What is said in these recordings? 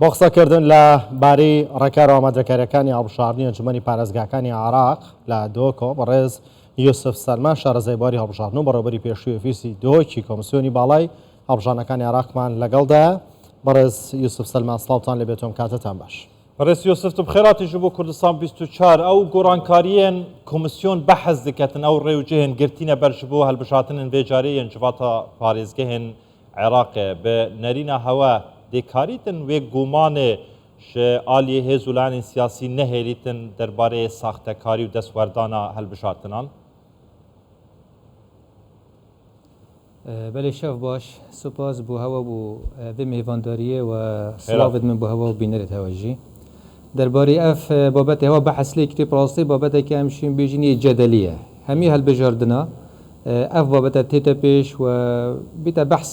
بۆ قسەکردن لە باری ڕێکار ئامادەکاریەکانی هەڵبژاردننی ئەنجومەنی پارێزگاکانی عێراق لە دۆکۆ بەڕێز یوسف سەلمان شارەزای باری هەڵبژاردن و بەڕێوەبەری پێشووی ئۆفیسی دۆکی کۆمسیۆنی باڵای هەڵبژاردنەکانی عێراقمان لەگەڵدایە. بەڕێز یوسف سەلمان سڵاوتان لەبێتۆم، کاتتان باش. بەڕێز یوسف تو بخێراتی ji بۆ کوردستان 24 ئەو گۆڕانکاریên کۆمسیۆن بەحەز دکەتن ئەو ڕێوجێهێن گرتینە بەر ji بۆ هەڵبژاردنên vêcareyên civata parêzgehên Iraqê bi nerîna hewa dêkarîtin wê gumanê ji aliyê hêzûlanên siyasî nehêlîtin derbarê saxtekarî û destwerdana helbişartinan. بله شاف باش سپاس بو هوا بو به میوانداریه و سلاوت من بو هوا و بینرت هواجی درباره اف بابت هوا بحث لیکتی پراستی بابت که همشین بیجینی جدلیه همی هل بجاردنا اف بابت تیتا پیش و بیتا بحث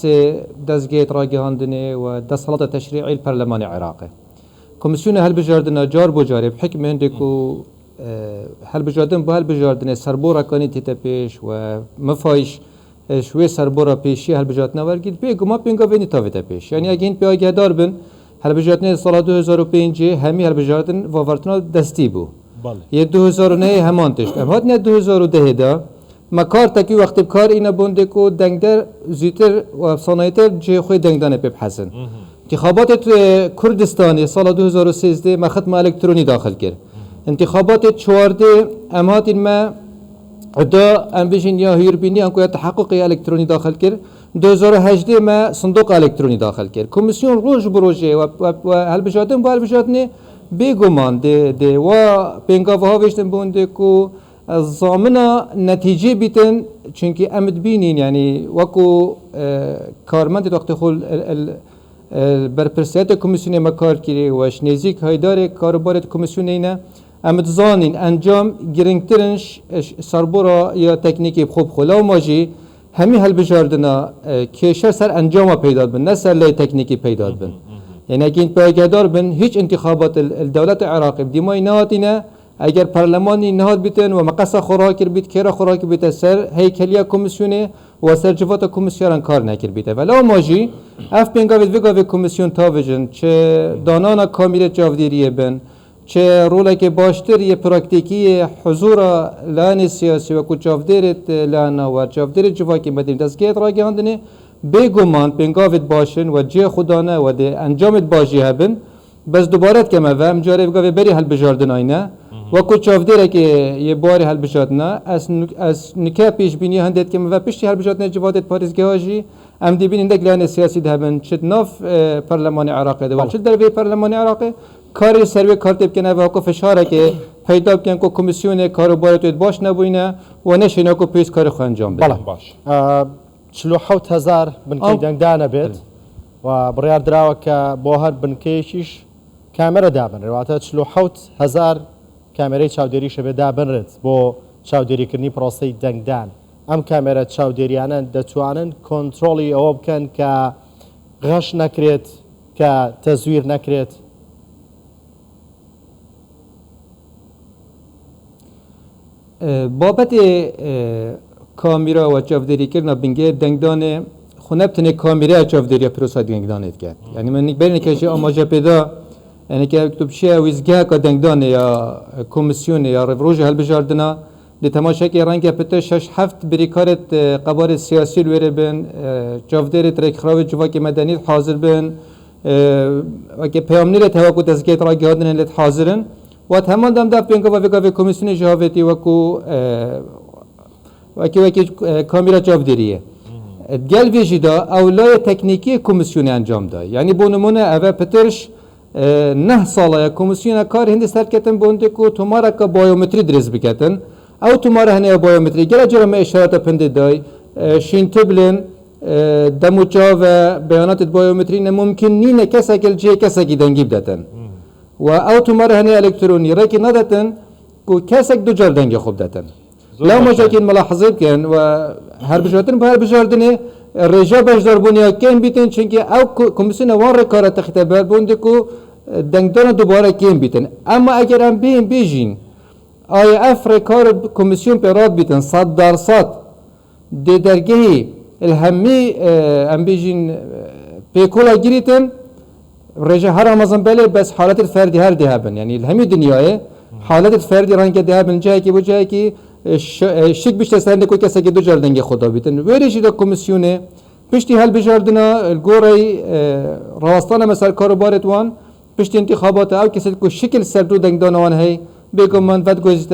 دزگیت راگهاندنه و دستالات تشریعی الپرلمان عراقی کمیسیون هل بجاردنا جار بو جاری بحکم هندکو هل بجاردن بو هل بجاردنه سربورا کانی تیتا پیش و مفایش شوی سربورا پیشی هلبجاتنا ورگید بیگو ما پینگا وینی تاویتا پیش یعنی اگه این پیاگه دار بن هلبجاتنا سال 2005 همی هلبجاتن وارتنا دستی بو یه 2009 همان تشت ام هات نه 2010 دا مکار تکی وقت بکار اینا بونده کو دنگدر زیتر و صنایتر جه خوی دنگدانه پیب حسن انتخابات کردستانی سال 2013 ما ختم الکترونی داخل کرد انتخابات 14 ام هات ما دا ام بیشین یا هیربینی انکو یا تحققی الکترونی داخل کرد 2018 ما صندوق الکترونی داخل کرد کمیسیون روز بروجه و هلبجاتن با هلبجاتنه بیگمان ده و پینگاوه ها وشتن بونده کو زامنا نتیجه بیتن چونکی امد بینین یعنی وکو کارمند وقت خول برپرسیت کمیسیون مکار کری وش نزیک هایدار کاربارت کمیسیون اینه امد زانین انجام گرنگترنش سربورا یا تکنیکی خوب خلا و ماجی همی هل بجاردنا کشور سر انجام پیدا بن نه سر لی تکنیکی پیدا بن یعنی اگه این پیگهدار بن هیچ انتخابات الدولت عراقی دیمای نهاتینه اگر پارلمانی نهاد بیتن و مقصد خوراکر بیت کرا خوراک بیت سر هیکلیا کمیسیونه و سر جوات کمیسیون کار نکر بیت ولی ماجی اف پنگاوید وگاوی کمیسیون تاویجن چه دانانا کامیل جاودیریه بن چه روله که باشتر یه پراکتیکی حضور لان سیاسی و کو چافدرت لانا و چافدر جواکی مدیم دستگیت را گهاندنه بگمان پنگاوید باشن و جه خدانه و ده انجامت باشی هبن بس دوباره کمه و امجاره بگاوی بری هل بجاردن آینه و کو چافدره که یه باری هل بجاردنه از نکه پیش بینی هندید کمه و پیشتی هل بجاردنه جوادت پاریزگه هاجی ام دی بین لان سیاسی ده هبن چد ناف پارلمان عراقی ده و چد در وی پارلمان عراقی کاری سروی کارتب کنه و کو فشاره که پیدا بکنه کو کمیسیون کاروبارات باش نبوینه و نشینه کو پیش کار خو انجام بده. بله باش. 47,000 بنکی دنگدانه بید و بریار دراوه که با هر بنکیشیش کامرا دابن رواتە 47,000 کامێرەی چاودێریشە بێ دابنرێت بۆ چاودێریکردنی پرۆسەی دەنگدان. ئەم کامێرە چاودێریانە دەتوانن کۆنتترۆلی ئەوە بکەن کە غەش نەکرێت کە تەزویر نەکرێت. بابت کامیرا و چاودێری کردن بنگێ دەنگدانێ خو نەبتنێ کامیرا چاودێریە پرۆسا دەنگدانێت کرد. یعنی من بینێکێکی ئاماژە پێدا یعنی که تو بشه ویزگاه که دنگدانه یا کمیسیون یا روز هلبجاردنا دی تماشا که رنگ پته 6-7 بریکارت قبار سیاسی لوره بن جافدر ترک خراب جواک مدنی حاضر بن و که پیامنی له توقع تزکیه را گهادن له حاضرن و تمام دم دا پینگا و وگا کمیسیون جهاوتی وکی کامیرا جافدریه گل ویجدا اولای تکنیکی کمیسیون انجام داد یعنی بو نمونه اوه پترش نه ساله کمیسیون کار هندی سرکتن بونده کو تمارا کا بایومتری درز بکتن او تمارا هنه بایومتری گره جرم اشارات پنده دای شین تبلن دموچا و بیانات بایومتری ممکن نینه کسا کل جه کسا کی دنگی بدتن و او تمارا هنه الکترونی رکی ندتن کو کسا دو جار دنگی خوب دتن لا مشاکل ملاحظه کن و هر بجارتن به هر بجاردنه رجا بجدار بونیا کن بیتن چونکه او کمیسیون وان رکارت اختبار بونده کو دنگدان دوباره کم بیتن اما اگر هم بیجین آیا اف رکار کمیسیون پیراد بیتن 100% دی درگهی الهمی هم بیجین پیکولا گیریتن رجع هر رمضان بله بس حالات الفردي هر ده هبن يعني الهمي دنیاه حالات الفردي رنگ ده هبن جایی که بجایی که شک بیشتر سرنده کوی کسی که دو جلدنگ خدا بیتن ویرجی دا کمیسیونه پشتی هل بجاردنا الگوری راستانه مثلا کاروبارت وان پشتی انتخابات او کسی که شکل سردو دنگ دانوان هی بگم من ود گوشت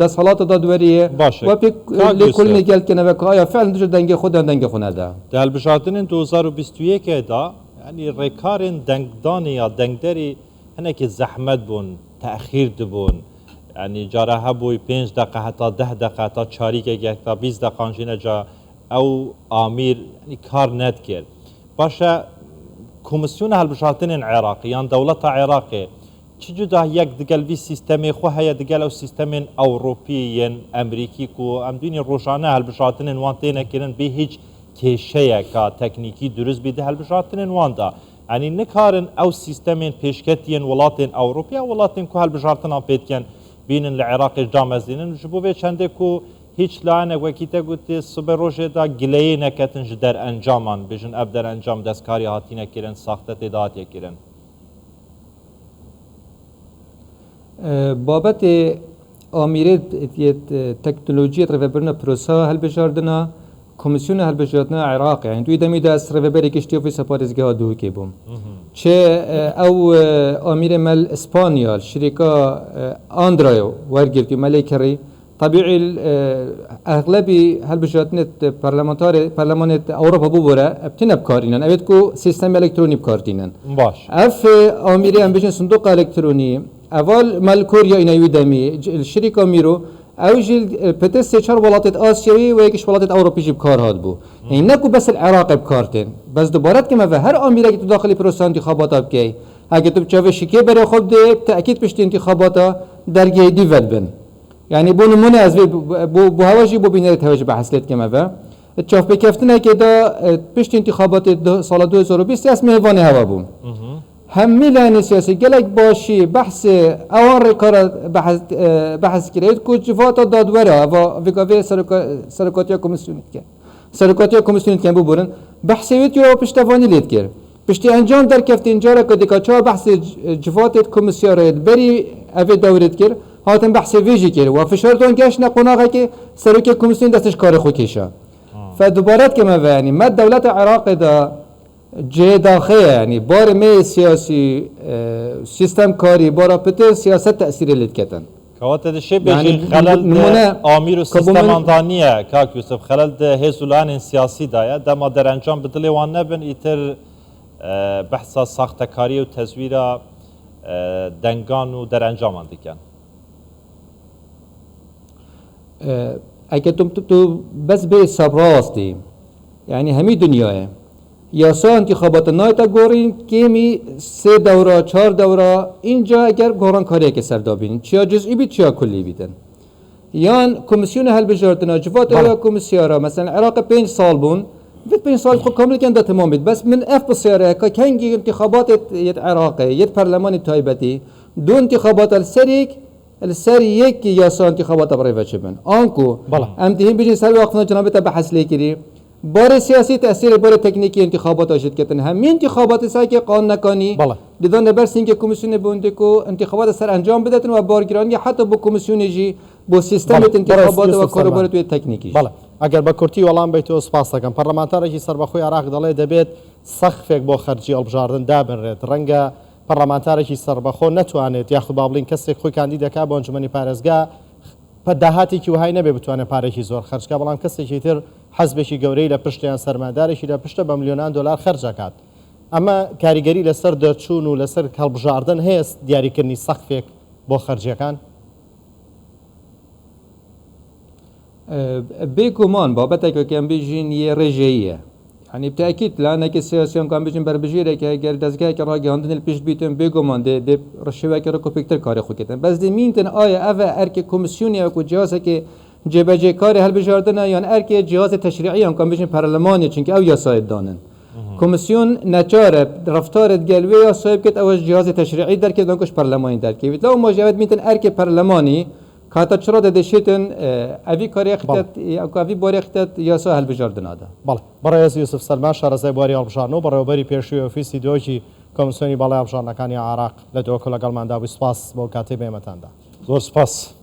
دست حالات دادوریه باشه. و بی لکل نگل کنه و که آیا فعلا دو دنگ خدا دنگ خونه ده در بجاردن 2021 دا يعني ريكارن دنگداني يا دنگدري هناك زحمت بون تأخير دبون يعني جارها بوي 5 دقيقة حتى 10 دقيقة حتى چاريك حتى 20 دقيقة انجينا جا او آمير يعني كار ندكر باشا كوميسيون هالبشاتين عراقي يعني دولة عراقي چی جدا یک دگل وی سیستمی خو هیا دگل او سیستم اوروپی امریکی کو ام دنی روشانه هالبشاتن وانتین کردن به هیچ کیشه کا تکنیکی درست بیده هالبشاتن واندا یعنی نکارن او سیستم پیشکتین ولاتین اوروپیا ولاتین کو هالبشاتن پیدکن بینن العراق جامزینن جبو به چنده کو هیچ لانه وکیته گوتی صبح روشه دا گلهی نکتن جدر انجامان بجن ابدر انجام دستکاری هاتینه کردن ساختت داتی کردن بابت آمیره تکنولوژی رهبرنا پروسا هل بجاردنا کمیسیون هل بجاردنا عراق يعني توی دمی دست رهبری کشتی و سپارزگاه دو کی بوم چه او آمیر مل اسپانیال شرکا آندرایو ورگرتی ملیکری طبيعي اغلبي هل بجاردنا برلمان اوروبا بوبره ابتنا بكارينن ابتكو سيستم الكتروني بكارتينن باش اف آمیره هم بجن صندوق الکترونی اول مالکوریا اینا یودمی الشركه ميرو اوجي بتس چهار ولات آسیایی و یکیش ولات اروپیش بکار هاد بو این نکو بس العراق بکارتن بس دوباره که ما هر آمیره که تو داخل پروسه انتخابات بکی اگه تو چاوه شکی برای خود ده تاکید پشت انتخابات درگه دی ود بن يعني بو نمونه از بو هواجي بو بينر توجه بحثلت كما و تشوف بكفتنا كده بيشت انتخابات سال 2020 اسمه هوان هوا بو هم ميلان سياسي قالك باشي بحث اوان ريكار بحث كريت كو جفاتا دادورا و فيكافي سركاتيا كوميسيونيت كان سركاتيا كوميسيونيت كان بو بورن بحث يو بيشتواني ليت كير بيشتي انجام در كفتين جارا كديكا چا بحث جفاتت كوميسياريت بري افي دورت كير هاتن بحث ویژی کرد و فشارتون کش نقناقه که سرکی کمیسیون دستش کار خود کشه فدوبارت که ما یعنی ما دولت عراق دا جه داخل یعنی بار می سیاسی سیستم کاری بارا پته سیاست تأثیر لید کتن كوات الشيء بيجي خلال آمير السيستم انطانية كاك يوسف خلال ده هزولان سياسي دايا ده ما در انجام بدلي وان نبن يتر بحثا ساختكاري و تزوير دنگان و در انجام اندكن اگه تو بس به حساب راستی یعنی همین دنیاه یاسا انتخابات نایتا گورین کمی 3 دوره 4 دوره اینجا اگر گوران کاری که سر دابین چیا جزئی بید چیا کلی بیدن یان کمیسیون حل بجاردنا جوات یا کمیسیارا مثلا عراق 5 سال بون بيت 5 سال خو كامل كان ده تمام بيت بس من اف بصيره كان انتخابات العراق يد برلمان التايبتي دو انتخابات السري يك ياسا انتخابات بريفا شبن انكو ام دهين بيجي سر وقتنا جنابه بحث ليكري بار سياسي تاثير بار تكنيكي انتخابات اجت كتن هم انتخابات ساكي قانون نكاني لذا نبرسين که کمیسیون بوندکو انتخابات سر انجام بدهتن و بارگیرانی حتی با کمیسیون جی با سیستم انتخابات و کاربار توی تکنیکی بله اگر با کورتی ولام بیتو سپاس دکم پارلمانتاری سر بخوی عراق داله دبیت سخفک با خرجی البجاردن دابن رد رنگا پارلمانتاری سر بخو نتوانید یاخد بابلین کسی خوی کاندیدا که با انجمنی پارێزگا پداهاتی که وهای نبی بتوانه پارێکی زور خرج که بلام کسی که تر حزبشی گوری لپشتیان سرمایه‌داریشی لپشت با میلیونان دلار خرج کرد اما کاریگەری لەسەر دەرچوون و لەسەر هەڵبژاردن هەیە دیاریکردنی سەقفێک بۆ خەرجیەکان بێگومان بابەتێکە کەم بژین یە ڕێژەیە يعني بتأكيد لأنك السياسيون كان بيجين بربجيرة كأجر دزجاج كراجي عندنا البيش بيتم بيجومان ده رشوة كركو بيكتر كاري خو كتن بس ده مين تن آية أفا أرك كوميسيوني أو جهاز كي جبهة كاري هل بجاردنا يعني أرك جهاز تشريعي هم كان بيجين برلماني چنك أو يسايد دانن كوميسيون نچاره رفتار دجلوي یا صاحب كت أو جهاز تشريعي در كده دانكش برلماني در كده لو ما جواد مين تن أرك برلماني كاتا چرا ده شیتن اوی کاری اختیار او اوی باری اختیار یاسا هل بجاردن آده. بله برای یوسف سلمان شارزای باری آلبجارنو برای باری پیشوی اوفیسی دوچی کۆمسیۆنی بەڵای هەڵبژاردنەکانی عێراق لە دۆکۆ لەگەڵماندا بوو. سپاس بۆ کاتێ بێمەتاندا. زۆر سپاس.